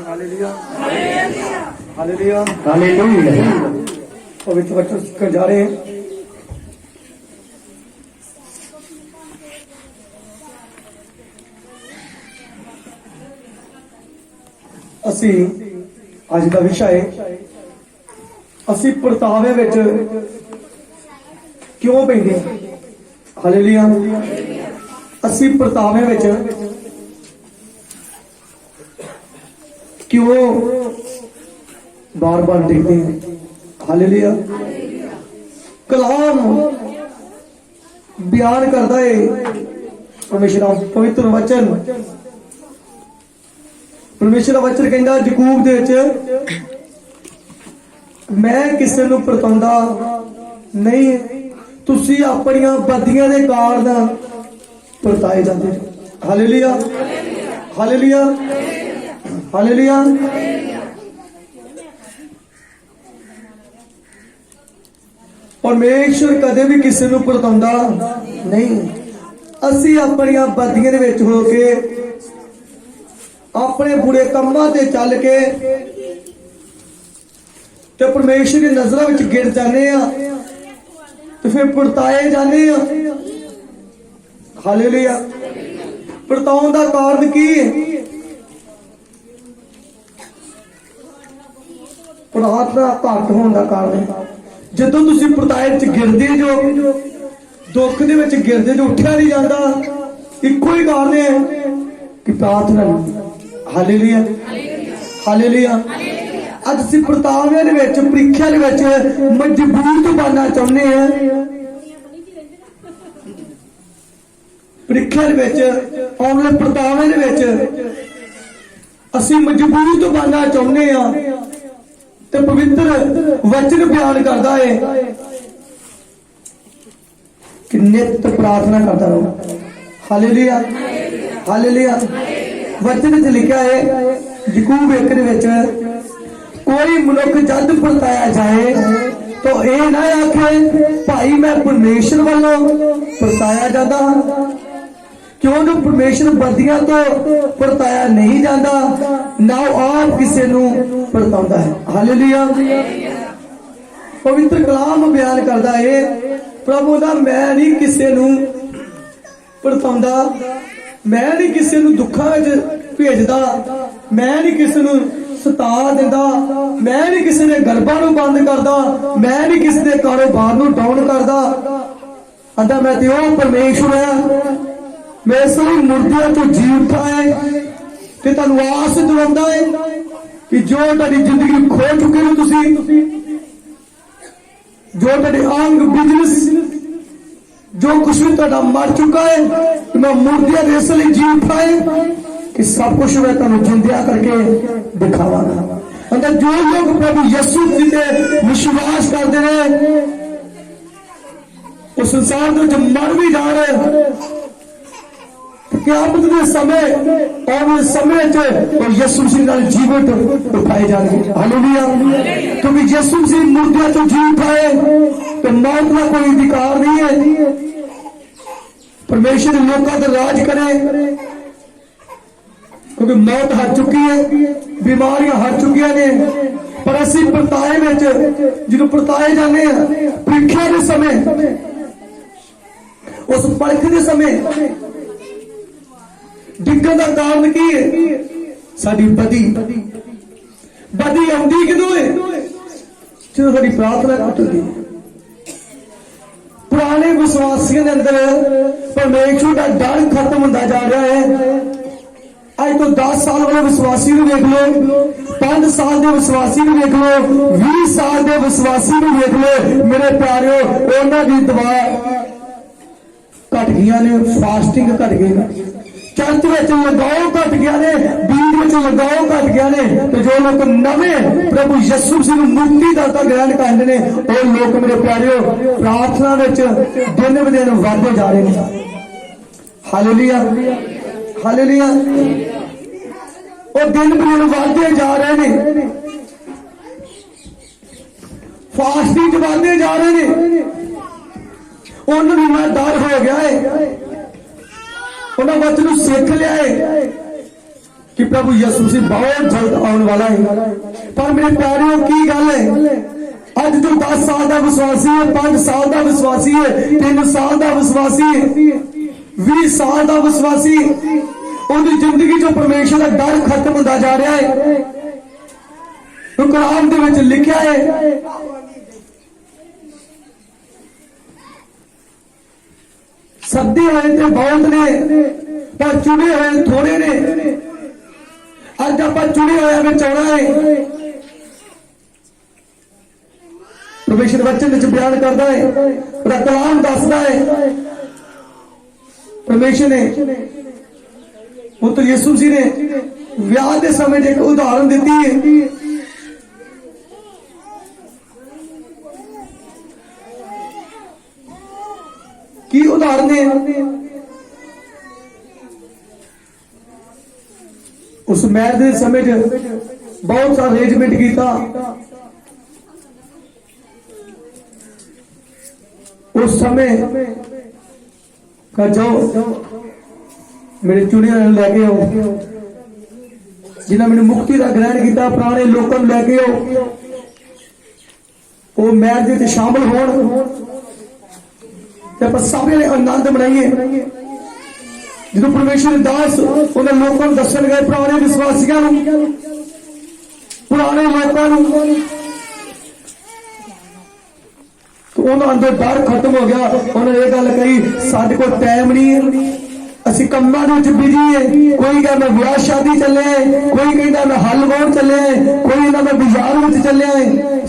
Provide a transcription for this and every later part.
Hallelujah hallelujah hallelujah. पवित्र वचन सीखकर जा रहे हैं। असी अज का विषय असी परतावे विच क्यों पैंदे हां। हालेलुया। असी परतावे विच क्यों बार बार डिगदे हैं। हालेलुया। कलाम बयान करता है परमेश्वर पवित्र वचन। परमेश्वर वचन कहता यकूब दे विच मैं किसी नूं परताउंदा नहीं, तुसी अपनियां बदियां दे कारण परताए जाते हो। Hallelujah hallelujah hallelujah. परमेश्वर कदे भी किसी नूं परताउंदा नहीं। असी अपनियां बदियां दे विच हो के अपने बुरे कामां ते चल के ते परमेश्वर की नजरों में गिर जाने तो फिर परताए जाने। हालेलुया। परताउण दा कारण की है? प्रार्थना घट होने का कारण है। जदों तुसीं परताए च गिरदे जो, दुख दे विच गिरदे जो, उठिया नहीं जाता, इक्को ही कारण है कि प्रार्थना नहीं। Hallelujah hallelujah. अज असीं परतावे दे विच परीक्षा दे विच मजबूर बनना चाहुंदे हैं। परीक्षा दे विच आउणे परतावे दे विच असीं मजबूर तो बनना चाहुंदे हैं। ते पवित्र वचन बयान करता है कि नित प्रार्थना करता रहो। Hallelujah hallelujah. वचन च लिखा है यकूब 1 दे विच कोई मनुख जद परताया जाए तो यह ना आखे भाई मैं परमेश्वर वालों परताया जाता हाँ, क्यों परमेश्वर बदियां तो परताया नहीं जाता, ना आप किसी नूं परताउंदा है। हालेलुया। पवित्र कलाम बयान करता है प्रभु दा मैं नहीं किसी नूं परताउंदा, मैं नहीं किसी नूं दुखां विच भेजदा, मैं नहीं किसी नूं सता दिंदा, मैं नहीं किसी दे गरबां नूं बंद करदा, मैं नहीं किसी दे कारोबार नूं डाउन करदा। आंदा मैं ते ओ परमेश्वर है, मैं सभी मुर्दियां तो जी उठा है ते तुहानूं आस दिलाउंदा है कि जो तुहाडी जिंदगी खो चुके हो तुसीं, जो तुहाडे अंग बिजनेस जो कुछ भी तुहाडा मर चुका है, कि मैं मुर्दियां दे इसलिए जी उठा है कि सब कुछ मैं तुहानूं जिंदिया करके दिखावांगा। अंदर जो लोग प्रभु यीशु जी ते विश्वास करते हैं उस संसार में मर भी जा रहे क़यामत के समय और समय और यीशु मसीह नाल जीवित उठाए जाएंगे। हालेलुया। क्योंकि यीशु मसीह मुर्दियां तो जी उठाए तो मौत का कोई अधिकार नहीं है। परमेश्वर लोगों का राज करे क्योंकि मौत हर चुकी है, बीमारियां हर चुकी ने, पर असी परताए में जो परताए जाने परीक्षा के समय, उस परख के समय डिगण का कारण की है? साडी बदी बदी आउंदी किदों है? जो साडी प्रार्थना घटदी। पुराने विश्वासियों के अंदर परमेश्वर का डर खत्म होता जा रहा है। अज तो 10 साल वाले विश्वासी को देख लो, 5 साल के विश्वासी को देख लो, 20 साल के विश्वासी को देख लो, मेरे प्यारे उन्होंने दवा घट गई ने, फास्टिंग घट गई, चर्च में लगाओ घट गया ने, बीज में लगाओ घट गया ने। तो जो लोग नवे प्रभु यीशु मसीह मुक्तिदाता ग्रहण करते हैं वो लोग मेरे प्यारे प्रार्थना में दिन ब दिन बढ़ते जा रहे हैं। Hallelujah hallelujah. और दिन ब दिन बढ़ते जा रहे हैं, फास्टिंग बढ़ते जा रहे हैं। उन्होंने मैं डर हो गया है, उन्होंने वचन सीख लिया है कि प्रभु यीशु मसीह बहुत जल्द आने वाला है। पर मेरे प्यारे की गल है, अज जो 10 साल का विश्वासी है, 5 साल का विश्वासी है, 3 साल का विश्वासी है, 20 साल का विश्वासी, उनकी जिंदगी जो परमेश्वर का डर खत्म होता जा रहा है। तो कलाम के विच लिखा है, सद्दे हुए तो बहुत ने पर चुने हुए थोड़े ने। अज आप चुने हुए में चौड़ा है। परमेश्वर वचन विच बयान करता है, कलाम दसदा है, परमेश्वर ने पुत्र यीशु मसीह ने विआह के समय एक उदाहरण दी है। की उदाहरण है? उस मैरिज के समय बहुत सारा अरेंजमेंट किया। उस समय का जाओ मेरे चुने लैके आओ, जिन्हें मैंने मुक्ति का ग्रहण किया, पुराने लोगों लैके आओ, वो मैरिज शामिल हो, सारे आनंद मनाइए। जो परमेश्वर दास उन्हें लोगों को दसन गए, पुराने विश्वासियों, पुराने लोगों, तो उन्होंने अंदर डर खत्म हो गया। उन्होंने ये गल कही, साढ़े को टाइम नहीं है, असि कम्मां दे विच बिजी है। कोई कहता मैं ब्याह शादी चले, कोई कहता मैं हल वाउण चले, कोई कहता मैं बाजार में चले।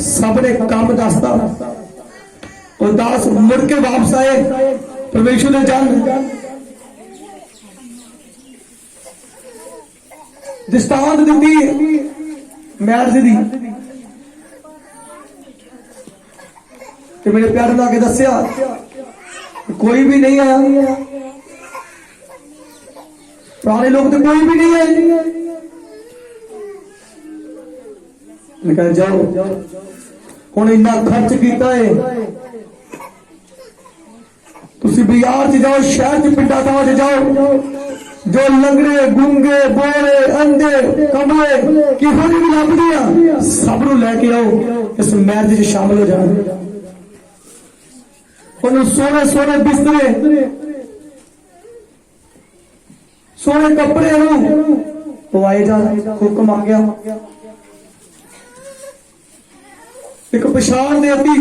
सब ने काम दसदा। और दास मुड़ के वापस आए, परमेश्वर ने जन दृष्टांत दी मैरिज दी। तो मेरे प्यारे ने आके दसिया कोई भी नहीं आया, पुराने लोग तो कोई भी नहीं आए। कहा जाओ हुण इन्ना खर्च किया है, तुसी बाजार च जाओ, शहर च पिंडा च जाओ, जो लंगड़े गूंगे बोले अंधे कमले किहों भी लभदे आ, सब नूं लैके आओ, इस मैरिज च शामिल हो जाओ। सोने सोने बिस्तरे, सोने कपड़े पवाए जा, हुक्म आ गया। एक पछाण देती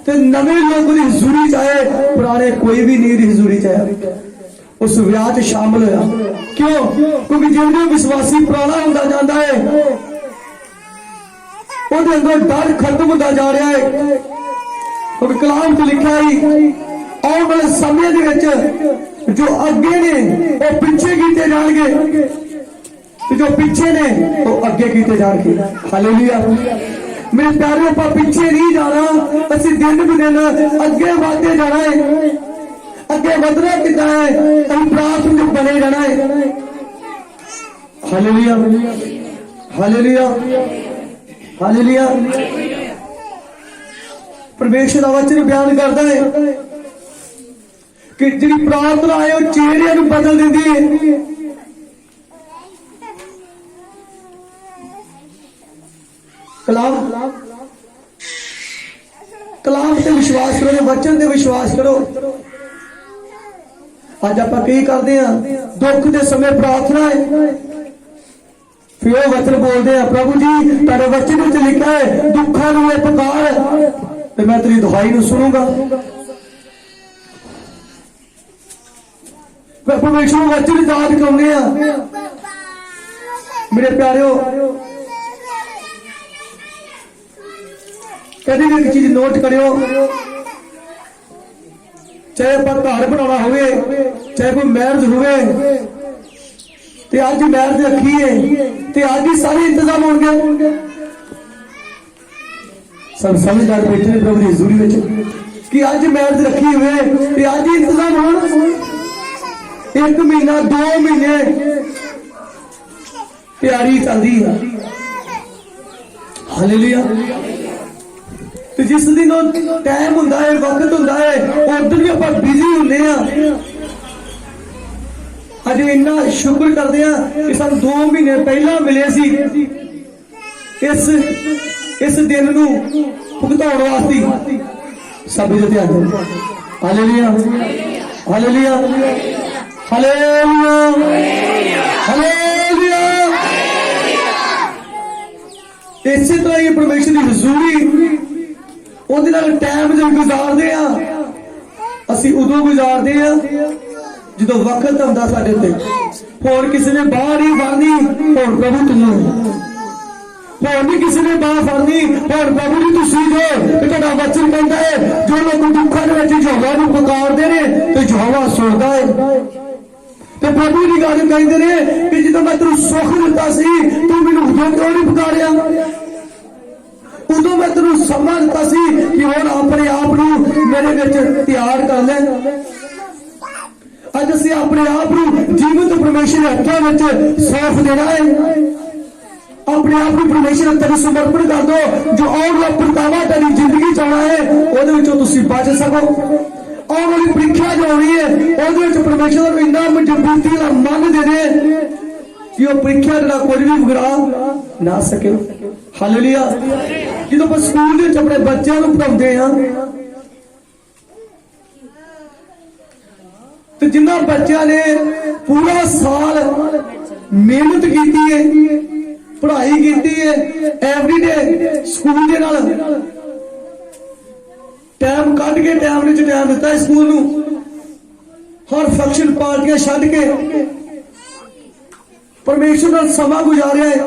ते नवे लोगों की हजूरी चाहे, पुराने कोई भी नहीं हजूरी चाहे, उस विआह च शामिल होया। क्यों? क्योंकि जिन्हें विश्वासी पुराना होता जाता है, उहदे अंदर डर खत्म होता जा रहा है। क्योंकि कलाम च लिखा है, आने वाले समय जो अगे ने वो पिछे किए जाएंगे, जो पीछे ने वो अगे किए जाएंगे। हालेलुया। मेरे प्यारे, आप पीछे नहीं जाना, असि दिन ब दिन अगे बढ़ते जाना है। अगे बढ़ना कितना है? हम प्रार्थना बने रहना है। Hallelujah, hallelujah, hallelujah. परमेश्वर का वचन बयान करता है कि जी प्रार्थना है वो चेहरे बदल देती है। कलाम कलाम से विश्वास करो, वचन से विश्वास करो। अज आप करते हैं, दुख के समय प्रार्थना है, फिर वो वचन बोलते हैं, प्रभु जी तेरे वचन में लिखा है दुखा नूं पुकार तो मैं तेरी दुहाई नूं सुनूंगा। परमेश्वर वचन याद करने मेरे प्यारे, कभी भी एक चीज नोट करियो, चाहे आप घर बनाना हो, चाहे कोई मैरिज हुए, ते अज मैरिज रखी है ते अज ही सारे इंतजाम होंगे। सब समझदार बैठे ने प्रभु की हजूरी में कि अज मैरिज रखी हुए ते अज ही इंतजाम हो। 1 महीना 2 महीने तैयारी चलती है। हालेलुया। तो जिस दिन टाइम होंदा है, वक्त होंदा है, उस दिन भी आप बिजी होंगे। अज इन्ना शुक्र करते हैं कि सानू 2 महीने पहला मिले सी इस दिन नू भुगताउण वास्ते। सभी दे ध्यान दो। Hallelujah hallelujah hallelujah hallelujah. इसे तरह ही परमेश्वर की हजूरी ਉਹਦੇ ਨਾਲ ਟਾਈਮ ਜੇ ਗੁਜ਼ਾਰਦੇ ਆ ਅਸੀਂ ਉਦੋਂ ਗੁਜ਼ਾਰਦੇ ਆ ਜਦੋਂ ਵਕਤ ਹੁੰਦਾ ਸਾਡੇ ਤੇ। ਹੋਰ ਕਿਸੇ ਨੇ ਬਾਹ ਨਹੀਂ ਫੜਨੀ, ਹੋਰ ਪ੍ਰਭੂ ਤੂੰ ਹੋਰ ਨਹੀਂ ਕਿਸੇ ਨੇ ਬਾਹ ਫੜਨੀ, ਹੋਰ ਪ੍ਰਭੂ ਜੀ ਤੁਸੀਂ ਜੋ। ਤੇ ਤੁਹਾਡਾ ਵਚਨ ਕਹਿੰਦਾ ਹੈ ਜੋ ਲੋਕ ਦੁੱਖਾਂ ਦੇ ਵਿੱਚ ਯਹੋਵਾ ਨੂੰ ਪੁਕਾਰਦੇ ਨੇ ਤੇ ਯਹੋਵਾ ਸੁਣਦਾ ਹੈ। ਤੇ ਪ੍ਰਭੂ ਦੀ ਗੱਲ ਕਹਿੰਦੇ ਨੇ ਕਿ ਜਦੋਂ ਮੈਂ ਤੈਨੂੰ ਸੁੱਖ ਦਿੱਤਾ ਸੀ ਤੂੰ ਮੈਨੂੰ ਉਦੋਂ ਕਿਉਂ ਨਹੀਂ ਪੁਕਾਰਿਆ, उदों मैं तेन समा दिता सी कि हुण अपने आप नूं मेरे विच तैयार कर ले। अज असीं अपने आप नूं जीवंत परमेश्वर के हत्थां विच सौंप देना है। अपने आप नूं परमेश्वर हत्थां विच समर्पण कर दो। जो आउण वाला परतावा तेरी जिंदगी च आउणा है उहदे विचों तुसीं बच सको। आउण वाली प्रीखिया जो आउणी है उहदे विच परमेश्वर नूं इन्ना मजबूती नाल मन दे दे कि वह प्रीखिया जरा कोई भी बिगड़ा ना सके। हालेलुया। जो आप स्कूल अपने बच्चों को पढ़ाते हैं तो जिन्हों बच्चों ने पूरा साल मेहनत की है, पढ़ाई की है, एवरीडे स्कूल के नाल टाइम कट के टाइम दिता है स्कूल नूं, हर फंक्शन पार्टियां छड्ड के परमेश्वर नाल समा गुजारिया है।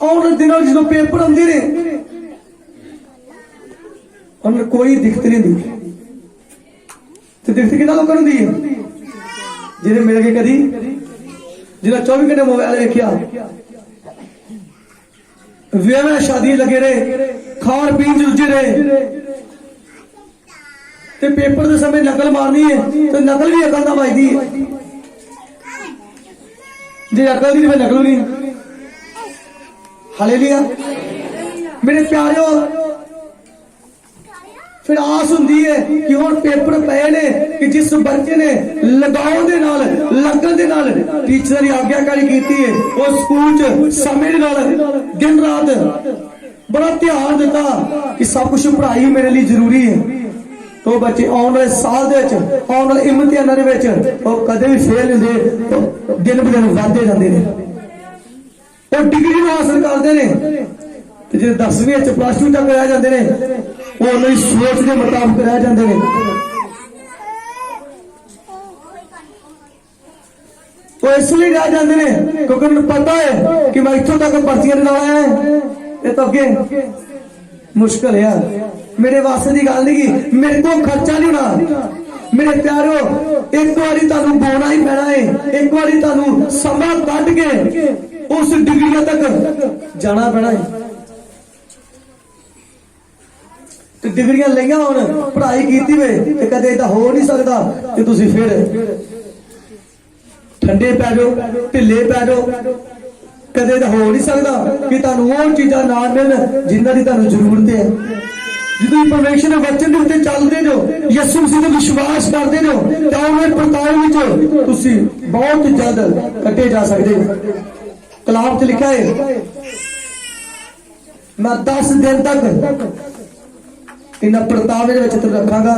आने दिनों जो पेपर आते ने उन्हें कोई दिक्कत नहीं दी। तो दिक्कत कि लोगों दी है जिन्हें मिल गए कभी जिन्हें 24 घंटे मोबाइल देखा, विआह शादी लगे रहे, खान पीन जुझे रहे। तो पेपर के समय नकल मारनी है तो नकल भी अकल ना बजती है, जे अकल नहीं फिर नकल नहीं। हालेलुया। मेरे प्यारियों फिर आस हुंदी है कि हुण पेपर पे ने कि जिस बच्चे ने लगाव दे नाल लगन दे नाल टीचर की आज्ञाकारी कीती है उस स्कूल च समय दे नाल दिन रात बड़ा ध्यान दिता कि सब कुछ पढ़ाई मेरे लिए जरूरी है। तो बच्चे आने वाले साल दे विच आने वाले इम्तिहानां दे विच कदे भी फेल नहीं होंदे, दिन ब दिन वधदे जांदे ने। वो डिग्री हासिल करते हैं तो जो 10वीं प्लस 2 तक रह जाते हैं वो उन्होंने सोच के मुताबिक रह जाते हैं। वो इसलिए रह जाते हैं क्योंकि उन्हें पता है कि मैं इतों तक पर्चियां दिला है ये तो अगे मुश्किल है। मेरे वास्ते की गल नहीं, मेरे को खर्चा नहीं होना। मेरे प्यारो एक बारी तुहानू बोना ही पैना है, एक बारी तुहानू समा कढ के उस डिग्रियां तक जाना पैना है। तो डिग्रियां लईआं हुण पढ़ाई कीती वे ते कदे इदां हो नहीं सकदा कि तुसीं फिर ठंडे पै जाओ, ढिले पै जाओ। कदे इदां हो नहीं सकदा कि तुहानू वो चीज़ां ना मिलन जिन्हां दी तुहानू जरूरत है। जो परमेश्वर के वचन के उत्ते चलते हो, यीशु मसीह ते विश्वास करते हो तो उन्हें परतावे विच तुसीं बहुत जल्द कटे जा सकते हो। कलाम च लिखा है मैं 10 दिन तक इन्हां परतावे विच तेरे रखांगा,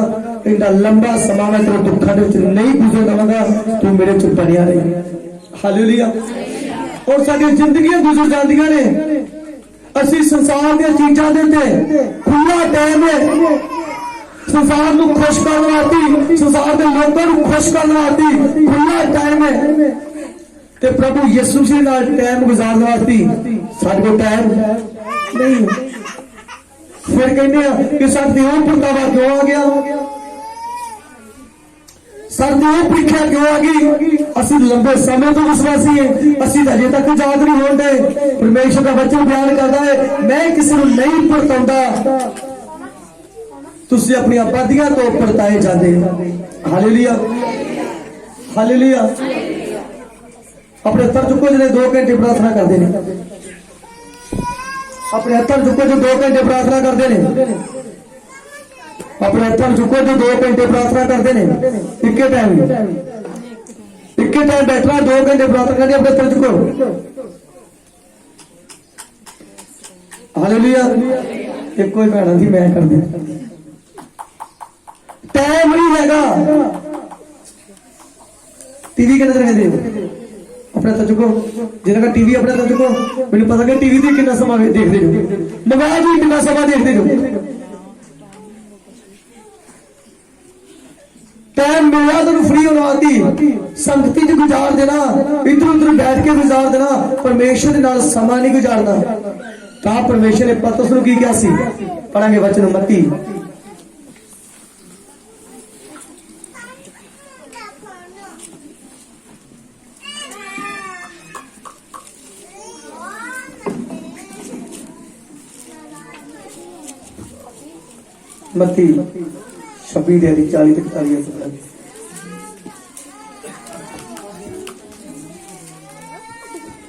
इन्ना लंबा समा मैं तेरे दुखां दे विच नहीं गुजर देवांगा, तू मेरे च बनिया रही। हालेलुया। और साडी जिंदगियां गुजर जांदियां ने असी संसार दी चीज़ां दे उत्ते खुला टाइम है संसार नूं खुश करन वास्ते, संसार दे लोकां नूं खुश करन वास्ते खुला टाइम है। ते प्रभु यीशु जी नाल टाइम गुजारन वास्ते साडे कोल टाइम नहीं। फिर कहने कि साडे ओह परतावा क्यों आ गया, साडे ओह प्रीखिया क्यों आ गई। असी लंबे समय तो विश्वासी है, असी अजे तक याद नहीं होंदे। परमेश्वर का वचन बयान करता है मैं किसी को नहीं परताउंदा, तुसीं अपनी आबादियां तो परताए जांदे। Hallelujah hallelujah. अपने हत्थ चुको जिन्हें 2 घंटे प्रार्थना करते हैं, अपने हत्थ चुको जो 2 घंटे प्रार्थना करते हैं, अपने हत्थ चुको जो 2 घंटे प्रार्थना करते हैं। एक इक्के टाइम बैठना 2 घंटे प्रार्थना करनी अपने तरफ चुको हालेलुया एक कोई भैन थी मैं कर दिया टाइम नहीं हैगा टीवी के नजर दे अपने तरफ चुको जिन्हों का टीवी अपने तरफ चुको मैंने पता कि टीवी से कितना समा देखते जो मोबाइल भी कितना समा देखते जो टाइम मिला तो फ्री होना आती संगति च गुजार देना इधर उधर बैठ के गुजार देना परमेश्वर के नाल समा नहीं गुजारना ता परमेश्वर ने पतरस नूं की कहा सी पढ़ांगे वचन मत्ती मत्ती 26 ਦੇ 40 ਤੇ 41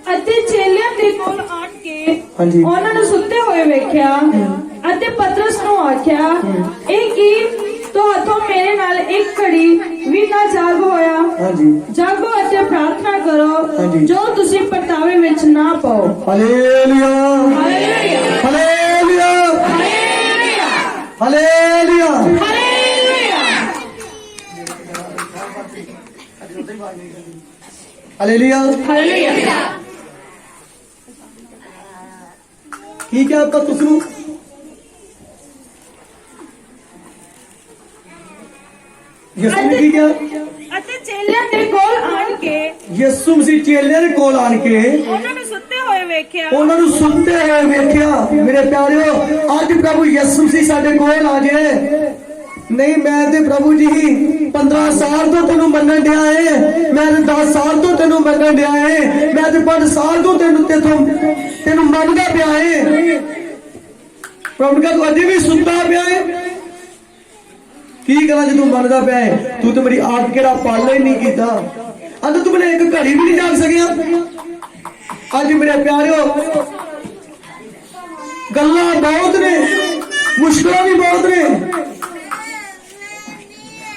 ਅਤੇ ਚੇਲਿਆਂ ਦੇ ਕੋਲ ਆਣ ਕੇ ਹਾਂਜੀ। ਉਹਨਾਂ ਨੂੰ ਸੁੱਤੇ ਹੋਏ ਵੇਖਿਆ ਅਤੇ ਪਤਰਸ ਨੂੰ ਆਖਿਆ ਇਹ ਕੀ ਤੁਹਾਥੋਂ ਮੇਰੇ ਨਾਲ ਇੱਕ ਘੜੀ ਵੀ ਨਾ ਜਾਗ ਹੋਇਆ ਹਾਂਜੀ ਜਾਗੋ ਅਤੇ ਪ੍ਰਾਰਥਨਾ ਕਰੋ ਹਾਂਜੀ। ਜੋ ਤੁਸੀਂ ਪਰਤਾਵੇ ਵਿੱਚ ਨਾ ਪਾਓ ਹਾਲੇਲੂਇਆ ਹਾਲੇਲੂਇਆ ਹਾਲੇਲੂਇਆ ਹਾਲੇਲੂਇਆ ਹਾਲੇਲੂਇਆ ਹਾਲੇਲੂਇਆ ਹਾਲੇਲੂਇਆ ਹਾਲੇਲੂਇਆ ਕੀ ਕਿਹਾ ਆਪਾਂ ਤੁਸ ਨੂੰ ਯਿਸੂ ਨੇ ਕੀ ਕਿਹਾ ਅਤੇ ਚੇਲਿਆਂ ਦੇ ਕੋਲ ਆਣ ਕੇ ਯਿਸੂ ਮਸੀਹ ਚੇਲਿਆਂ ਦੇ ਕੋਲ ਆਣ ਕੇ ਉਹਨਾਂ ਨੂੰ ਸੁੱਤੇ ਹੋਏ ਵੇਖਿਆ ਉਹਨਾਂ ਨੂੰ ਸੁਣਦੇ ਹੋਏ ਵੇਖਿਆ ਮੇਰੇ ਪਿਆਰਿਓ ਅੱਜ ਪ੍ਰਭੂ ਯਿਸੂ ਮਸੀਹ ਸਾਡੇ ਕੋਲ ਆ ਜੇ ਨਹੀਂ ਮੈਂ ਤੇ ਪ੍ਰਭੂ ਜੀ 15 ਸਾਲ ਤੋਂ ਤੈਨੂੰ ਮੰਨਣ ਡਿਆ ਏ ਮੈਂ ਤੇ 10 ਸਾਲ ਤੋਂ ਤੈਨੂੰ ਮੰਨਣ ਡਿਆ ਏ ਮੈਂ ਤੇ 5 ਸਾਲ ਤੋਂ ਤੈਨੂੰ ਮੰਨਦਾ ਪਿਆ ਏ ਪ੍ਰਭੂ ਕਾ ਤੂੰ ਅਜੇ ਵੀ ਸੁਣਦਾ ਪਿਆ ਏ ਕੀ ਕਰਾਂ ਜੇ ਤੂੰ ਮੰਨਦਾ ਪਿਆ ਏ ਤੂੰ ਤੇ ਮੇਰੀ ਆਦਤ ਕਿਹੜਾ ਪਾਲਣਾ ਹੀ ਨਹੀਂ ਕੀਤਾ ਅੱਜ ਤੂੰ ਮੈਨੂੰ ਇੱਕ ਘੜੀ ਵੀ ਨਹੀਂ ਜਾਗ ਸਕਿਆ ਅੱਜ ਮੇਰੇ ਪਿਆਰਿਓ ਗੱਲਾਂ ਬਹੁਤ ਨੇ ਮੁਸ਼ਕਲਾਂ ਵੀ ਬਹੁਤ ਨੇ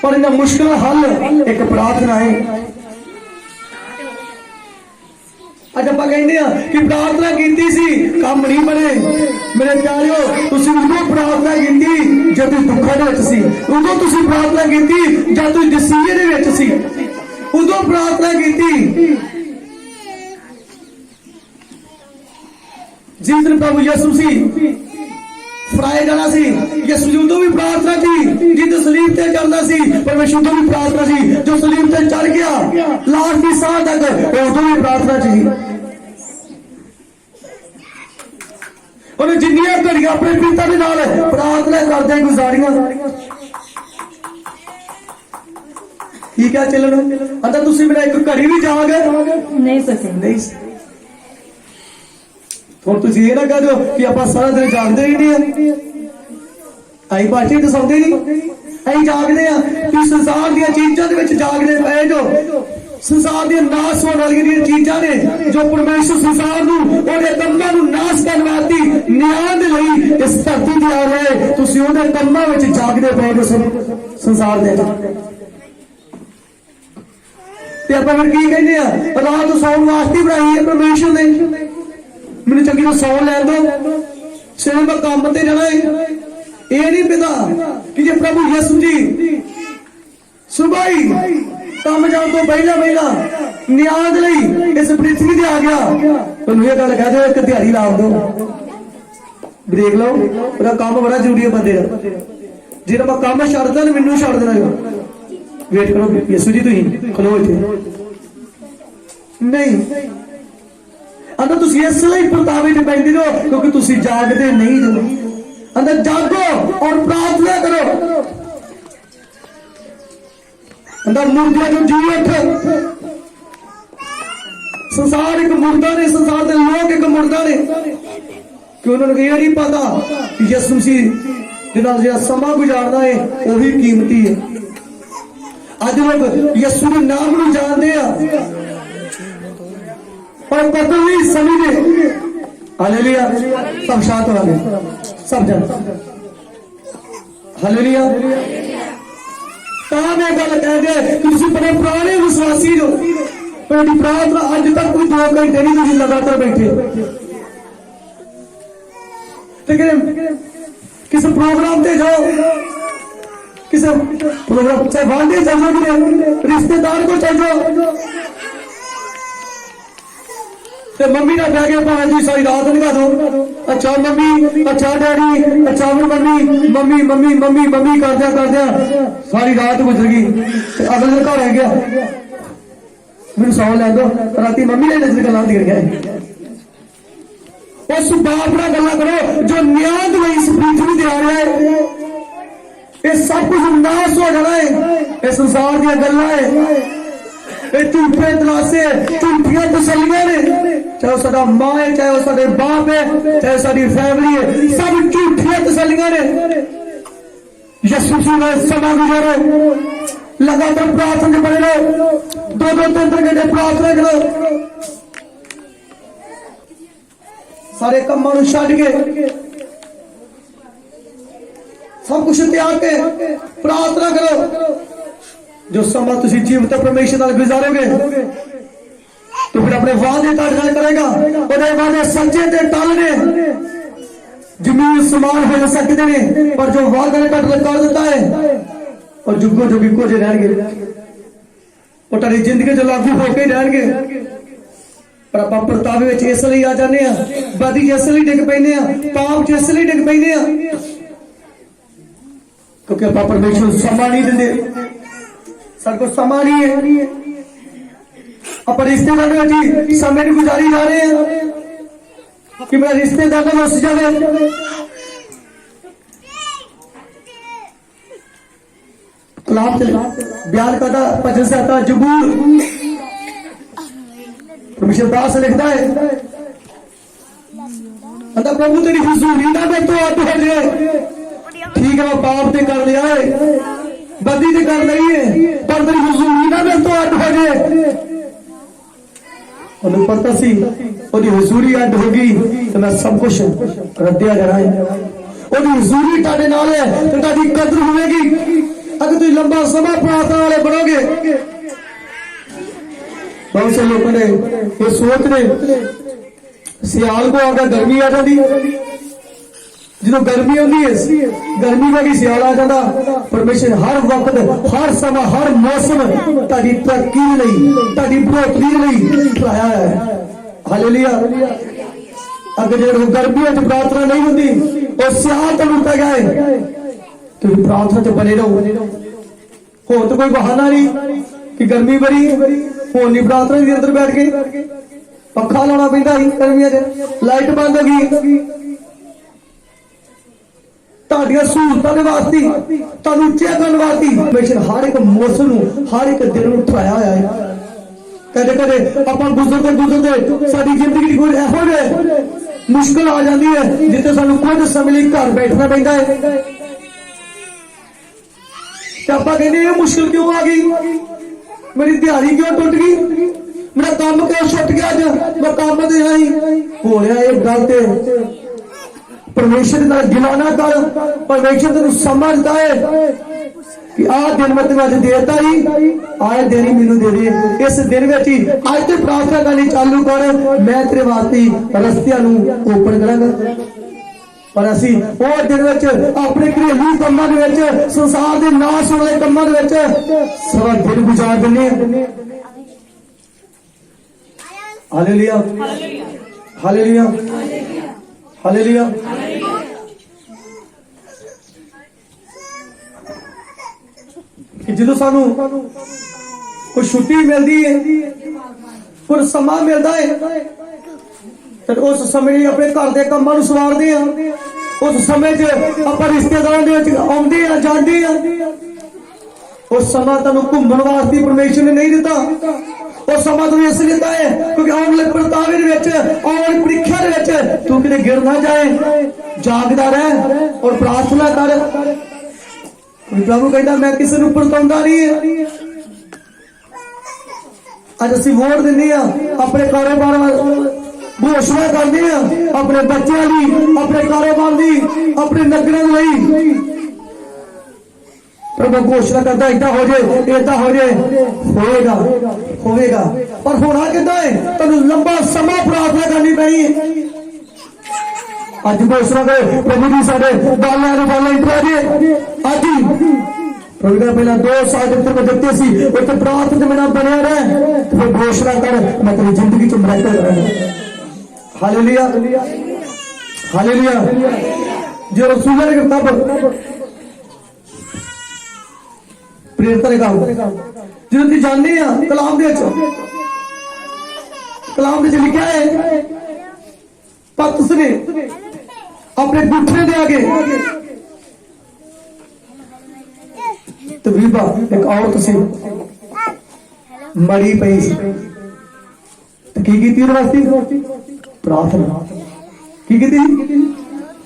ਪਰ ਇਹਨਾਂ ਮੁਸ਼ਕਲਾਂ ਹੱਲ ਇੱਕ ਪ੍ਰਾਰਥਨਾ ਹੈ ਅੱਜ ਆਪਾਂ ਕਹਿੰਦੇ ਆ ਕਿ ਪ੍ਰਾਰਥਨਾ ਕੀਤੀ ਸੀ ਕੰਮ ਨਹੀਂ ਬਣੇ ਮੇਰੇ ਪਿਆਰਿਓ ਤੁਸੀਂ ਉਦੋਂ ਪ੍ਰਾਰਥਨਾ ਕੀਤੀ ਜਦ ਤੁਸੀਂ ਦੁੱਖਾਂ ਦੇ ਵਿੱਚ ਸੀ ਉਦੋਂ ਤੁਸੀਂ ਪ੍ਰਾਰਥਨਾ ਕੀਤੀ ਜਦ ਤੁਸੀਂ ਡਿਸੀਜਨ ਦੇ ਵਿੱਚ ਸੀ ਉਦੋਂ ਪ੍ਰਾਰਥਨਾ ਕੀਤੀ ਜਿਸ ਦਿਨ ਪ੍ਰਭੂ ਯਿਸੂ ਸੀ ਫਰਾਏ ਜਾਣਾ ਸੀ ਯਿਸੂ ਜੀ ਉਦੋਂ ਵੀ ਪ੍ਰਾਰਥਨਾ ਸੀ ਜਿੱਦ ਸਲੀਬ ਤੇ ਚੜਨਾ ਸੀ ਪਰਮੇਸ਼ਰ ਉਦੋਂ ਵੀ ਪ੍ਰਾਰਥਨਾ ਸੀ ਜੋ ਸਲੀਬ ਤੇ ਚੜ ਗਿਆ ਲਾਸਟ ਦੀ ਸਾਹ ਤੱਕ ਉਦੋਂ ਵੀ ਪ੍ਰਾਰਥਨਾ ਸੀ ਉਹਨੇ ਜਿੰਨੀਆਂ ਘੜੀਆਂ ਆਪਣੇ ਪਿਤਾ ਦੇ ਨਾਲ ਪ੍ਰਾਰਥਨਾ ਕਰਦੇ ਗੁਜ਼ਾਰੀਆਂ ਕੀ ਕਿਹਾ ਚੱਲਣ ਅੰਦਰ ਤੁਸੀਂ ਮੇਰਾ ਇੱਕ ਘੜੀ ਵੀ ਜਾਓਗੇ ਨਹੀਂ ਸਕੇ ਨਹੀਂ ਹੁਣ ਤੁਸੀਂ ਇਹ ਨਾ ਕਹਿ ਦਿਓ ਕਿ ਆਪਾਂ ਸਾਰਾ ਦਿਨ ਜਾਗਦੇ ਹੀ ਨਹੀਂ ਆ ਆਈ ਪਾਰਟੀ ਤੇ ਸੌਂਦੇ ਨਹੀਂ ਅਸੀਂ ਜਾਗਦੇ ਆ ਤੁਸੀਂ ਸੰਸਾਰ ਦੀਆਂ ਚੀਜ਼ਾਂ ਦੇ ਵਿੱਚ ਜਾਗਦੇ ਪਏ ਜੋ ਸੰਸਾਰ ਦੀਆਂ ਨਾਸ ਹੋਣ ਵਾਲੀਆਂ ਚੀਜ਼ਾਂ ਨੇ ਜੋ ਪਰਮੇਸ਼ਰ ਸੰਸਾਰ ਨੂੰ ਉਹਦੇ ਕੰਮਾਂ ਨੂੰ ਨਾਸ ਕਰਨ ਵਾਸਤੇ ਨਿਆਂ ਦੇ ਲਈ ਇਸ ਧਰਤੀ ਤੇ ਆ ਰਹੇ ਤੁਸੀਂ ਉਹਦੇ ਕੰਮਾਂ ਵਿੱਚ ਜਾਗਦੇ ਪਏ ਜੋ ਸੰਸਾਰ ਦੇ ਤੇ ਆਪਾਂ ਫਿਰ ਕੀ ਕਹਿੰਦੇ ਆ ਰਾਤ ਸੌਣ ਵਾਸਤੇ ਬਣਾਈ ਹੈ ਪਰਮੇਸ਼ਰ ਨੇ ਮੈਨੂੰ ਚੰਗੀ ਤਰ੍ਹਾਂ ਸੌਣ ਲੈਣ ਦੋ ਸਵੇਰੇ ਮੈਂ ਕੰਮ ਤੇ ਜਾਣਾ ਹੈ ਇਹ ਨਹੀਂ ਪਤਾ ਕਿ ਜੇ ਪ੍ਰਭੂ ਯਿਸੂ ਜੀ ਸੁਬਾਹ ਹੀ ਕੰਮ ਜਾਣ ਤੋਂ ਪਹਿਲਾਂ ਨਿਆਂ ਲਈ ਇਸ ਪ੍ਰਿਥਵੀ ਤੇ ਆ ਗਿਆ ਤੁਹਾਨੂੰ ਇਹ ਗੱਲ ਕਹਿ ਦਿਓ ਇੱਕ ਦਿਹਾੜੀ ਲਾ ਦਿਓ ਦੇਖ ਲਓ ਉਹਦਾ ਕੰਮ ਬੜਾ ਜ਼ਰੂਰੀ ਹੈ ਬੰਦੇ ਦਾ ਜਿਹੜਾ ਮੈਂ ਕੰਮ ਛੱਡਦਾ ਨਾ ਮੈਨੂੰ ਛੱਡ ਦੇਣਾ ਵੇਟ ਕਰੋ ਯਿਸੂ ਜੀ ਤੁਸੀਂ ਖਲੋ ਇੱਥੇ ਨਹੀਂ ਅੰਦਰ ਤੁਸੀਂ ਇਸ ਲਈ ਪਰਤਾਵੇ ਚ ਪੈਂਦੇ ਹੋ ਕਿਉਂਕਿ ਤੁਸੀਂ ਜਾਗਦੇ ਨਹੀਂ ਜੋ ਅੰਦਰ ਜਾਗੋ ਔਰ ਪ੍ਰਾਰਥਨਾ ਕਰੋ ਅੰਦਰ ਮੁਰਦਿਆਂ ਨੂੰ ਜੀ ਉੱਠ ਸੰਸਾਰ ਇੱਕ ਮੁਰਦਾ ਨੇ ਸੰਸਾਰ ਦੇ ਲੋਕ ਇੱਕ ਮੁਰਦਾ ਨੇ ਕਿ ਉਹਨਾਂ ਨੂੰ ਇਹ ਨਹੀਂ ਪਤਾ ਕਿ ਯਿਸੂ ਮਸੀਹ ਦੇ ਨਾਲ ਜਿਹੜਾ ਸਮਾਂ ਗੁਜ਼ਾਰਨਾ ਹੈ ਉਹੀ ਕੀਮਤੀ ਹੈ ਅੱਜ ਲੋਕ ਯਿਸੂ ਦੇ ਨਾਮ ਨੂੰ ਜਾਣਦੇ ਆ पर पता नहीं समझे हालेलुया सब शांत वाले सब जन हालेलुया मैं गल कह दे तुम बड़े पुराने विश्वासी जो पर प्रार्थना अज तक कोई 2 घंटे नहीं तुम लगातार बैठे किसी प्रोग्राम से जाओ, किसी प्रोग्राम चाहे वाले चल जाओ, रिश्तेदार को चल जाओ, तो मम्मी ना बह गए भाई जी सारी रात निभा दो, अच्छा मम्मी, अच्छा डैडी, अच्छा mummy mummy mummy mummy mummy कर दिया सारी रात गुजर गई। अगले दिन घर रह गया मैं सौ लै दो राती मम्मी ने नजर गल कर गया। उस बाप ना गल्ला करो जो न्याय वही इस पृथ्वी ते आ रहा है, ये सब कुछ नाश हो जाना है, ये संसार दी गल्लां है, ये झूठे तलाशे झूठियां तसल्लियां ने, चाहे साडा मां है, चाहे साडे बाप है, चाहे साडी फैमिली है, सब झूठियां तसल्लियां ने। यीशु ने समा गुजारो, लगातार प्रार्थना बने रहो, 2-2 3 घंटे प्रार्थना करो, सारे कामों नूं छड्ड के सब कुछ त्याग के प्रार्थना करो। जो समा तुसी जीवित परमेश्वर नाल गुजारोगे तो फिर अपने वादे का गल करेगा, ओदे वादे सच्चे ते टल ने, जमीन समान हो सकते ने, पर जो वादा ने कर दिता है और जुगो जो बिको जे रहणगे वो तारी जिंदगी च लागू होके रहणगे। पर आप परतावे विच इसलिए आ जाने, बदी इसलिए डिग पैने, पाप च इसलिए डिग पैने क्योंकि आप परमेश्वर समा नहीं देंदे, सारे को समा नहीं है। आप रिश्तेदारों में समय नहीं गुजारी जा रहे हैं कि मेरा रिश्तेदार का उस जाए। कलाम चले बयान करता भजन से आता जबूर, परमेश्वर दास लिखता है, कहता प्रभु तेरी हुजूरी ना मैं तो आप हो जाए। ठीक है मैं पाप ते कर लिया है, बदी ते कर ली है, पर तेरी हुजूरी ना मैं तो आप हो जाए। उन्हें पता सी ओदी हुजूरी अड होगी तो मैं सब कुछ रद्दिया जाना है। ओदी हुजूरी ताडे नाल है तो ताडी कदर होगी। अगर तुम लंबा समय प्रार्थना वाले बनोगे, बहुत से लोगों ने ये सोच रहे सियाल को आकर गर्मी आ जाती, जो गर्मी होती है गर्मी में भी सियाल आ जाता। परमेश्वर हर वक्त हर समय हर मौसम तारी तरक्की लई तारी बढ़ोतरी लई लाया है। हालेलुया। अगर जो गर्मी में प्रार्थना नहीं होती और सियाल तो लुटा गया तो प्रार्थना तो बने रहो। हो तो कोई बहाना नहीं कि गर्मी बड़ी हो नहीं प्रार्थना के अंदर बैठ के पखा लाना पैंदा ही गर्मियां च, लाइट बंद होगी ताड़ियां सहूलतां दे वास्ते तानू चेक करन वास्ते परमेश्वर हर एक मौसम नूं हर एक दिन नूं ठहराया होया है। कदे कदे अपन गुजरते साडी जिंदगी कोई ऐहो जे मुश्किल आ जाती है जिथे सानू कुछ समय लई घर बैठना पैंदा है। आप कहने मुश्किल क्यों आ गई, मेरी दिहाड़ी क्यों टुट गई, मेरा काम क्यों छुट गया, अज मैं काम ते आई हो रहा है गलत। परमेश्वर का गिलाना कर, परमेश्वर तेन समझता है कि आ दिन मैं तेन अज देता ही आए दिन ही मैनू दे दे। इस दिन में ही अज तो प्रार्थना करनी चालू कर, मैं तेरे वास्ते रस्तियां ओपन करांगा। पर असी वो दिन अपने घरेलू कामों के संसार के नाश होने कामों के सारा दिन गुजार देने। Hallelujah hallelujah hallelujah. जो सानू कोई छुट्टी मिलती है, कोई समा मिलता है तो उस समय अपने घर के कामों को सवारते हैं, उस समय आप रिश्तेदारों आते हैं जाते हैं। उस समय तुम घूमन वास्ते परमेश्वर ने नहीं दिता, उस समय तुम इस दिता है क्योंकि आने वाले परतावे आने वाली परीक्षा तू कि गिर ना जाए, जागदा रह और प्रार्थना कर। प्रभु कहता मैं किसी को परताउंदा नहीं है। अज असीं वोट दिंदे आ अपने कारोबार घोषणा करते हैं, अपने बच्चों की अपने कारोबार की अपने नगरों लई, पर मैं घोषणा करता इदा हो जाए इदा हो जाए होएगा होएगा पर होना किदा है तेन लंबा समा प्रार्थना करनी पैनी है अज घोषणा करे प्रभु जी साडे बालियां नूं बाला इंटरा जे अज ही प्रभु का पहला 2 साल जब तक दिते सी उत्ते प्रार्थना मेरा बनया रहे फिर घोषणा कर मैं तेरी जिंदगी च मरकज करांगा हालेलुया हालेलुया जो रसूलों ने किताब प्रेरित ने काम जो तुम जानते हैं कलाम दे कलाम दे लिखा है पतरस ने अपने घुटने दे आगे तबीबा एक औरत सी मरी पई सी की कीती उहदे वास्ते प्रार्थना की कीती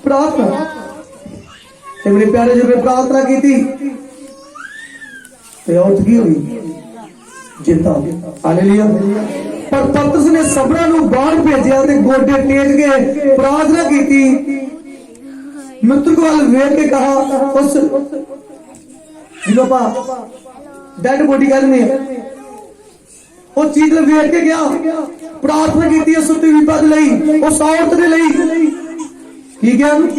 प्रार्थना ते मेरे प्यारे जब प्रार्थना की थी तो औरत की हुई जिंदा हालेलुया पर पतरस ने सबना नूं बाहर भेजिया ते गोडे टेक के प्रार्थना की थी मृतक वाल वेख के कहा उस जिन्हों आप डेड बॉडी कहने उस चीज को वेख के गया प्रार्थना की उस तबीबा दे लई उस औरत दे लई की क्या उठ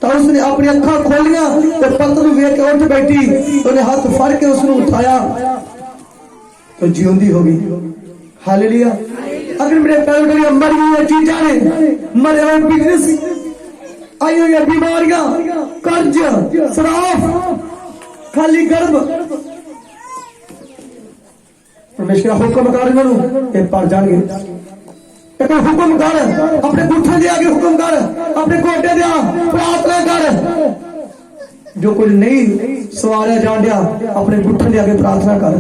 तो उसने अपनी अखा खोलिया तो पत्थर वेख के उठ बैठी तो उन्हें हाथ फड़ के उसने उठाया तो जीवंदी हो गई हालेलुया अगर मेरे पैर मर गई चीजा ने मरे हुए बिजनेस आई हुई बीमारियां कर्ज शराब खाली गर्भ परमेश्वर हुक्म कर इन्होंने पर जाएंगे हुक्म कर अपने गुठे दे आगे हुक्म कर अपने गोडे दे प्रार्थना कर जो कुछ नहीं सवारिया जान दिया अपने गुठे दे आगे प्रार्थना कर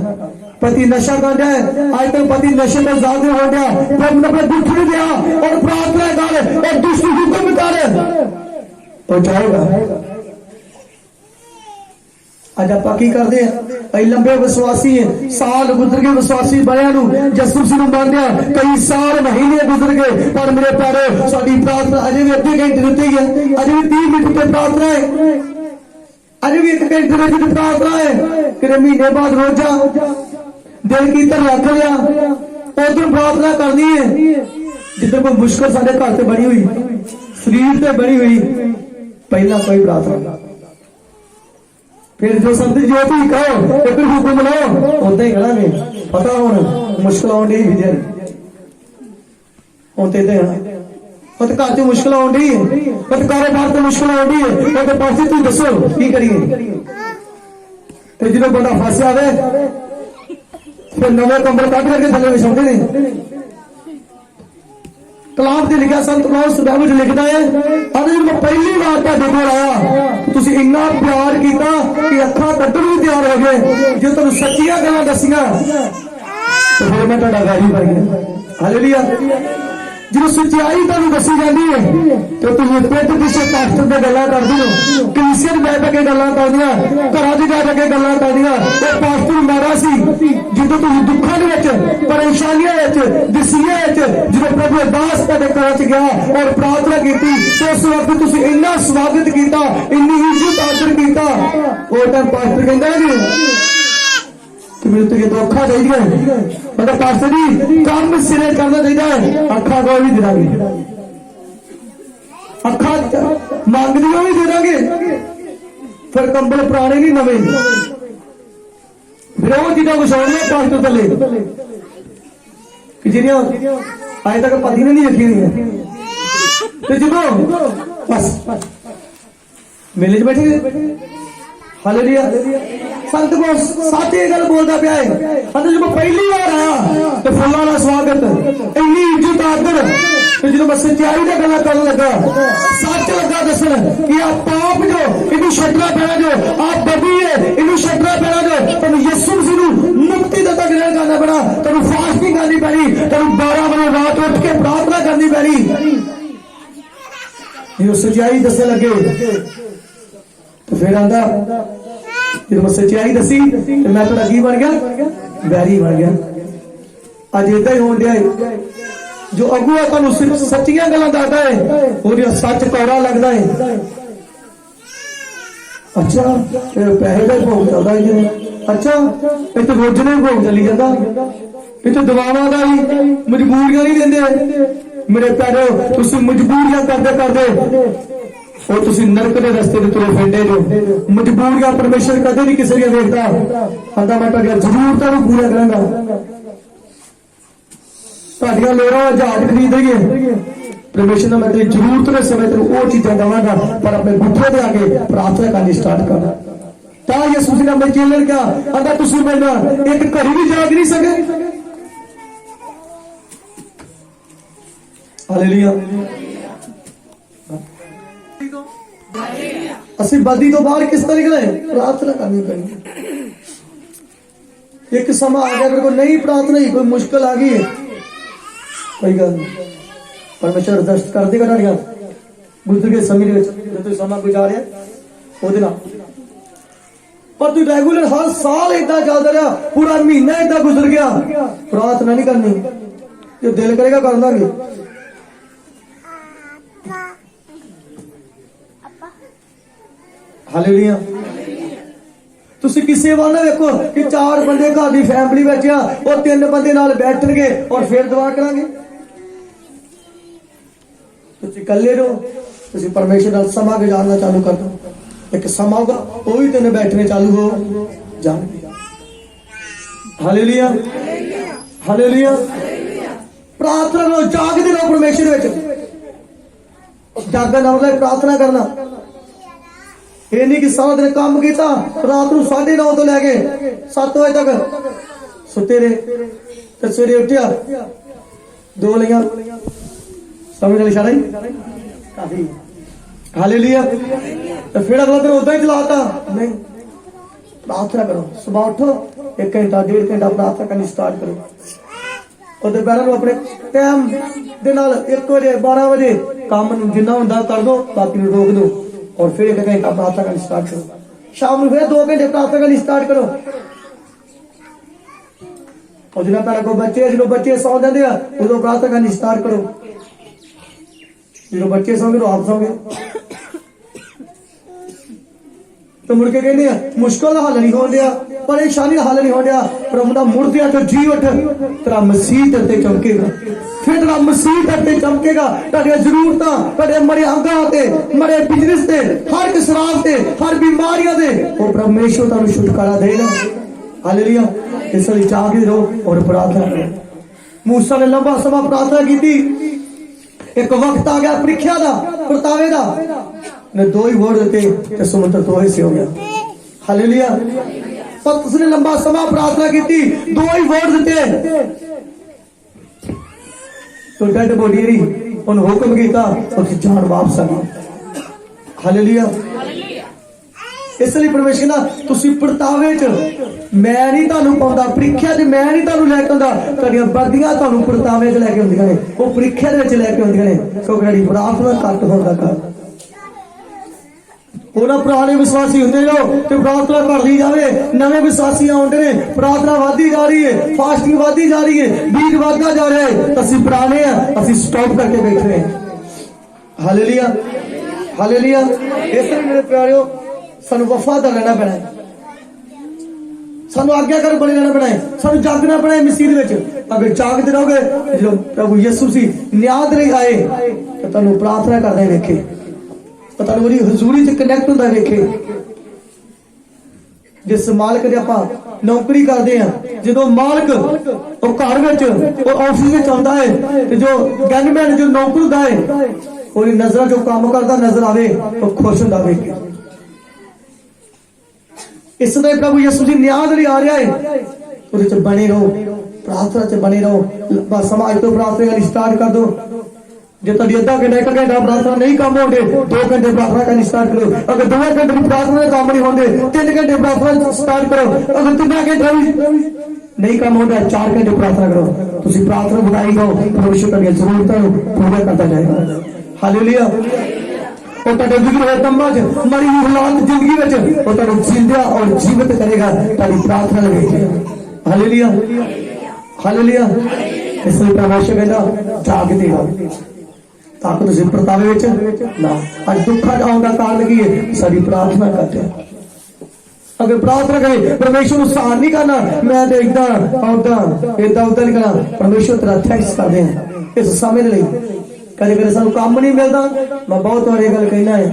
पति नशा कर दिया है आज तक पति नशे में ज्यादा हो गया तो अपने गुठे दिया और प्रार्थना कर और दूसरी हुक्म कर तो जाएगा आज आप की करते हैं लंबे विश्वासी है साल गुजर गए विश्वासी बड़े जसूस मानते हैं कई साल महीने गुजर गए पर मेरे प्यारे साडी प्रार्थना अजे भी अद्धे घंटे दिते ही है अजे भी 30 मिनट की प्रार्थना है अजे भी 1 घंटे की प्रार्थना है फिर महीने बाद रोजा दिल की तरह रख लिया उधर प्रार्थना करनी है जिधर कोई मुश्किल साढ़े घर से बनी हुई शरीर से बनी हुई पहला कोई प्रार्थना फिर जो संत जो भी कहो तो फिर हुक्म लो उदा ही करा पता हूं मुश्किल आने विजय होते घर च मुश्किल आनी है पर कारोबार तो मुश्किल आनी है तो पास तू दसो की करिए तो जो बंदा फस आवे फिर नवे कंबल कट करके थले विछाते नहीं कलाम से लिखा संत कलाम सुबह लिखता है अगर मैं पहली बार तुहाडे कोल आया तुसीं इन्ना प्यार किया कि अखां कड्डण भी तैयार हो गए जो तुहानूं सच्चियां गल्लां दसियां तो फिर मैं तुहाडा गाड़ी बन गया हालेलुया जो सच्चाई तुहानूं दसी जाती है तो तुसीं पिंड पिछे पास्टर दे गल्लां करदे हो कलीसिया में बैठ के गल्लां करदियां घरां च जा के गल्लां करदियां वो पास्टर मारा सी ਜਦੋਂ ਤੁਸੀਂ ਦੁੱਖਾਂ ਦੇ ਵਿੱਚ ਪਰੇਸ਼ਾਨੀਆਂ ਵਿੱਚ ਦਿਸੀਆਂ ਵਿੱਚ ਜਦੋਂ ਪ੍ਰਭੂ ਦਾਸ ਤੁਹਾਡੇ ਘਰਾਂ 'ਚ ਗਿਆ ਔਰ ਪ੍ਰਾਰਥਨਾ ਕੀਤੀ ਤੇ ਉਸ ਵਕਤ ਤੁਸੀਂ ਇੰਨਾ ਸਵਾਗਤ ਕੀਤਾ ਇੰਨੀ ਇੱਜ਼ਤ ਆਦਰ ਕੀਤਾ ਉਹ ਤਾਂ ਪਾਸਟਰ ਕਹਿੰਦਾ ਜੀ ਕਿ ਮੈਨੂੰ ਤੇ ਦੁੱਖਾਂ ਚਾਹੀਦੀਆਂ ਮਤਲਬ ਪਾਸਟਰ ਜੀ ਕੰਮ ਸਿਰੇ ਕਰਨਾ ਚਾਹੀਦਾ ਹੈ ਅੱਖਾਂ ਕੋਈ ਵੀ ਦੇ ਦਾਂਗੇ ਅੱਖਾਂ ਮੰਗਦੀਆਂ ਵੀ ਦੇ ਦਾਂਗੇ ਫਿਰ ਕੰਬਲ ਪੁਰਾਣੇ ਨਹੀਂ ਨਵੇਂ फिर वो चीजा कुछ और पास्टर थले कि जिन्हें अजे तक पति ने नहीं रखी हुई तो जो बस मेले च बैठे हालेलुया संत को सच ये गल बोलता पिया है जो पहली बार आया तो फुल्लां दा स्वागत इन्नी इज्जत आदर जो मैं सच्चाई का गल कर लगा सच लगा दसन कि आप पाप जो इन्हें छड्डना पैना जो आप बदी है इन्हें छड्डना पैना जो तुम यीशु मसीह नूं मुक्ति दाता ग्रहण करना पैना तुम फास्टिंग करनी पैनी तुम 12 बजे रात उठ के प्रार्थना करनी पैनी जो सच्चाई दस लगे तो फिर आंदा जब मैं सच्चाई दसी तो मैं थोड़ा की बन गया बैरी बन गया अज इदा ही होने दिया जो अगुआ तुहानूं सिर्फ सच्चियां गल्लां दसदा है और सच कौड़ा लगदा है अच्छा पैसे का भोग चलता है। अच्छा इतने रोजने भोग चली जाता, इतने दवावां का ही मजबूरियां नहीं देंगे मेरे प्यारे। तुम मजबूरियां करते करते और तुम नरक के रस्ते में तुरे फिरदे जो। मजबूरियां परमेश्वर कदे नहीं किसी ने देखता, आंदा मैं तुहाडियां जरूरतां नूं पूरा करांगा। तुहाडियां लोड़ां जहाज खरीद रही परमेश्वर ने मैं तेरी जरूरत के समय तेरे वो चीजें देवांगा, पर अपने बुढ़े दे आके प्रार्थना करनी स्टार्ट करना। ता यीशु ने अपने चेलन क्या आंदा, तुसीं मेरे नाल एक घड़ी भी जाग नहीं सके। हालेलुया। ਅਸੀਂ ਬਦੀ ਤੋਂ ਬਾਹਰ ਕਿਸ ਤਰ੍ਹਾਂ ਨਿਕਲੇ? प्रार्थना करनी पड़ी। एक समा आ गया अगर कोई नहीं प्रार्थना ही कोई मुश्किल आ गई है, कोई गल नहीं, परमेश्वर दस्त कर देगा। ਤੁਹਾਡੀਆਂ ਗੁਜ਼ਰ ਗਏ ਸਮੇਂ ਦੇ ਵਿੱਚ ਜਦੋਂ ਤੁਸੀਂ ਸਮਾਂ ਗੁਜ਼ਾਰਿਆ ਉਹਦੇ ਨਾਲ, ਪਰ ਤੂੰ ਰੈਗੂਲਰ ਹਰ ਸਾਲ ਇਦਾਂ ਚੱਲਦਾ ਰਿਹਾ, ਪੂਰਾ ਮਹੀਨਾ ਇਦਾਂ ਗੁਜ਼ਰ ਗਿਆ, ਪ੍ਰਾਰਥਨਾ ਨਹੀਂ ਕਰਨੀ। ਜੋ ਦਿਲ ਕਰੇਗਾ ਕਰ ਲਾਂਗੇ। ਹਾਲੇਲੂਇਆ। ਤੁਸੀਂ ਕਿਸੇ ਵੱਲ ਨਾ ਵੇਖੋ ਕਿ 4 ਬੰਦੇ ਘਰ ਦੀ ਫੈਮਿਲੀ ਵਿੱਚ ਆ, ਉਹ 3 ਬੰਦੇ ਨਾਲ ਬੈਠਣਗੇ ਔਰ ਫਿਰ ਦੁਆ ਕਰਾਂਗੇ। ਤੁਸੀਂ ਇਕੱਲੇ ਰਹੋ, ਤੁਸੀਂ परमेश्वर ਨਾਲ ਸਮਾਂ ਗੁਜ਼ਾਰਨਾ ਚਾਲੂ ਕਰ ਦਿਓ। ਇੱਕ ਸਮਾਂ ਹੋਗਾ ਉਹ ਵੀ ਤੈਨੂੰ ਬੈਠਣੇ ਚਾਲੂ ਹੋ ਜਾਣਗੇ। Hallelujah hallelujah. ਪ੍ਰਾਰਥਨਾ ਕਰੋ, ਜਾਗਦੇ ਰਹੋ परमेश्वर ਵਿੱਚ। ਜਾਗਣ ਦਾ ਮਤਲਬ ਪ੍ਰਾਰਥਨਾ ਕਰਨਾ ਇਹ ਨਹੀਂ ਕਿ ਸਾਰਾ ਦਿਨ ਕੰਮ ਕੀਤਾ, ਰਾਤ ਨੂੰ 9:30 ਤੋਂ ਲੈ ਕੇ 7 ਵਜੇ ਤੱਕ ਸੁੱਤੇ ਰਹੇ ਤੇ ਸਵੇਰੇ ਉੱਠਿਆ 2 ਲਈਆਂ। ਸਮਝ ਲਈ ਸਾਰਾ ਹੀ ਕਾਫੀ। हालेलुया। तो फिर अगला दिन उदा ही चलाता नहीं। प्रार्थना करो, सुबह उठो 1 घंटा 1.5 घंटा प्रार्थना करनी स्टार्ट करो। और दोपहर को अपने टाइम दे नाल 1 बजे 12 बजे काम जिन्ना हुंदा कर दो, बाकी नूं रोक दो और फिर 1 घंटा प्रार्थना करनी स्टार्ट करो। शाम को फिर 2 घंटे प्रार्थना करनी स्टार्ट करो। और जिन्ना पहले को बच्चे सौ जाते हैं उदों प्रार्थना करनी स्टार्ट करो। जो बच्चे सोंगे तो आप सोंगे। तो मुड़ के कहने मुश्किल का हल नहीं हो रहा, परेशानी का हल नहीं हो रहा, प्रभु का मुर्दिया तो जी उठ, तेरा मसीह तेरे चमकेगा। फिर तेरा मसीह तेरे चमकेगा। तेरी जरूरतां, तेरे मरे अंगां ते, मरे बिजनेस ते, हर एक शराब ते, हर बीमारियां ते वो परमेश्वर तेनू छुटकारा देगा। हालेलुया। इसलिए जागे रहो और प्रार्थना करो। मूसा ने लंबा समय प्रार्थना की। एक वक्त आ गया परीक्षा दा, परतावे दा, ने 2 ही वर्ड देते ते समुद्र 2 हिस्से हो गया। हालेलुया। पर उसने लंबा समय प्रार्थना की, 2 ही वर्ड देते तो डेड बॉडी रही, उन हुक्म किया उसकी जान वापस आ गई। हालेलुया। इसलिए परमेश्वर ना तुसी परतावे च मैं नहीं तानू पाउंदा, परीक्षा च मैं नहीं तानू लैके आउंदा, तुहाडीआं बर्दियां तानू परतावे च लैके आउंदियां ने, वो परीक्षा दे विच लैके आउंदियां ने, क्योंकि तुहाडी प्रार्थना घट होण दा कारण। ਉਹਨਾਂ ਪੁਰਾਣੇ ਵਿਸ਼ਵਾਸੀ ਹੁੰਦੇ ਜੋ ਤੇ ਪ੍ਰਾਰਥਨਾ ਕਰਦੀ ਜਾਵੇ, ਨਵੇਂ ਵਿਸ਼ਵਾਸੀ ਆਉਂਦੇ ਨੇ, ਪ੍ਰਾਰਥਨਾ ਵਧਦੀ ਜਾ ਰਹੀ ਹੈ, ਫਾਸਟਿੰਗ ਵਧਦੀ ਜਾ ਰਹੀ ਹੈ, ਬੀਜ ਵਧਦਾ ਜਾ ਰਿਹਾ ਹੈ। ਅਸੀਂ ਪੁਰਾਣੇ ਆ, ਅਸੀਂ ਸਟਾਪ ਕਰਕੇ ਬੈਠੇ ਹਾਂ। Hallelujah hallelujah. ਇਸ ਲਈ ਮੇਰੇ ਪਿਆਰਿਓ ਸਾਨੂੰ ਵਫਾਦਾਰ ਰਹਿਣਾ ਪੈਣਾ ਹੈ, ਸਾਨੂੰ ਆਗਿਆਕਾਰ ਬਣੇ ਰਹਿਣਾ ਪੈਣਾ ਹੈ, ਸਾਨੂੰ ਜਾਗਣਾ ਪੈਣਾ ਹੈ ਮਸੀਹ ਦੇ ਵਿੱਚ। ਅਗਰ ਜਾਗਦੇ ਰਹੋਗੇ, ਜਦੋਂ ਪ੍ਰਭੂ ਯਿਸੂ ਸੀ ਨਿਆਦ ਲਈ ਆਏ ਤਾਂ ਤੁਹਾਨੂੰ ਪ੍ਰਾਰਥਨਾ ਕਰਦੇ ਵੇਖੇ, पता नहीं हजूरी से कनैक्ट होता देखे। जिस मालिक दे आपां नौकरी करते हैं, जो मालिक घर में ऑफिस में आता है, जो गनमैन जो नौकर होता है वो नजर जो काम करता नजर आवे तो खुश होता देखे। इसलिए प्रभु यीशु जी न्याय लिए आ रहा है, उहदे बने रहो, प्रार्थना च बने रहो। समाज तो प्रार्थना स्टार्ट कर दो। जो तुहाडी अद्धा घंटा 1 घंटा प्रार्थना नहीं काम होंगे, 2 घंटे प्रार्थना करनी स्टार्ट करो। अगर 2 घंटे की प्रार्थना काम नहीं होंगे, 3 घंटे प्रार्थना स्टार्ट करो। अगर 3 घंटे नहीं काम होंगे, 4 घंटे प्रार्थना करो। तुसीं प्रार्थना बढ़ाई जाओ, परमेश्वर तुहाडीआं ज़रूरतां पूरा करता जाएगा। हालेलुया। और तुहाडे बिगड़े कामां च, मरी हुई हालात जिंदगी विच वो तुहानूं जिंदा और जीवित करेगा तुहाडी प्रार्थना दे विच। Hallelujah hallelujah. इसलिए परमेश्वर कहंदा जागदे रहो ताकि तुसीं परतावे विच ना। अज दुख आउण दा कारण की है? साडी प्रार्थना करते हैं। अगर प्रार्थना करे परमेश्वर को सहन नहीं करना, मैं तो इदा नहीं करना, परमेश्वर तेरा थैंक्स करते हैं इस समय लिए। कभी कभी सानू काम नहीं मिलता, मैं बहुत बार गल कहना है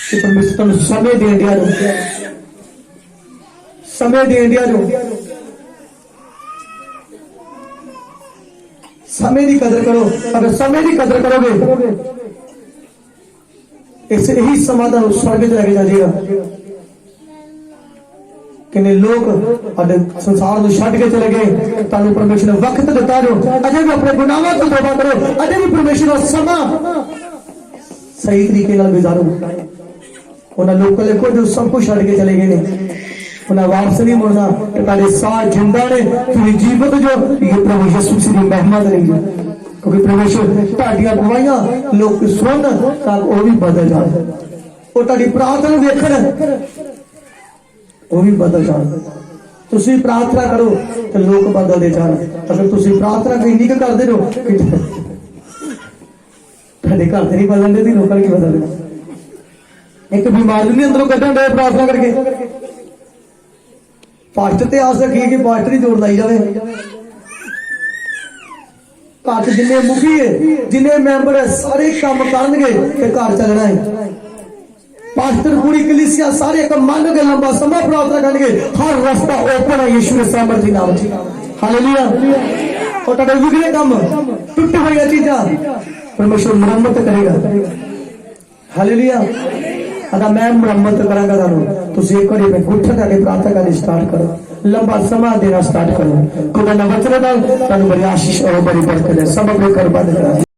कि परमेश्वर तुम समय दे दिया जो, समय दे दिया जो, समय की कदर करो। अगर समय की कदर करोगे इस यही समाधान स्वर्ग च लेके जाएगा। किन्ने लोग संसार को छड़ के चले गए, तानू परमेश्वर ने वक्त दिता जो अजे भी अपने गुनाहों तो तौबा करो, अजे भी परमेश्वर का समा सही तरीके नाल गुजारो। उन्होंने लोगों ने कुछ सब कुछ छड़ के चले गए ने, उन्हें वापस नहीं मुड़ना। तेरे साथ जिंदा ने तेरी जीवत जो ये प्रभु यीशु मसीह की महिमा करेगी, क्योंकि परमेश्वर ताड़ियां गवाइयां लोग सुन ताकि वो भी बदल जाए, और ताड़ी प्रार्थना देखण वो भी बदल जाए। तुसी प्रार्थना करो तो लोग बदलते जाए। अगर तुसी प्रार्थना कहीं नहीं करते हो तेरे घर नहीं बदलते थी, लोगों की बदलते। एक बीमारी नहीं अंदरों कटन रहे प्रार्थना करके। पास्टर ते आस रखी कि पास्टर ही जोड़ लाई जाए। घर जिन्ने मुखी है जिन्ने मैंबर है सारे काम करनगे ते घर चलना है। पास्टर पूरी कलीसिया सारे काम मान के लंबा समय प्रार्थना करेंगे, हर रास्ता ओपन है यीशु के सामर्थ्य नाम से। हालेलुया। और तेरे बिगड़े काम टूटे हुए चीजा परमेश्वर मरम्मत करेगा। हालेलुया। अगर मैं मरम्मत करांगा तानू तुसी एक बार मैं उठ के प्रार्थना करनी स्टार्ट करो, लंबा समय देना स्टार्ट करो। खुदा ना वचन नाल तानू बड़ी आशीष और बड़ी बरकत है। सब अपने घर बंद करा।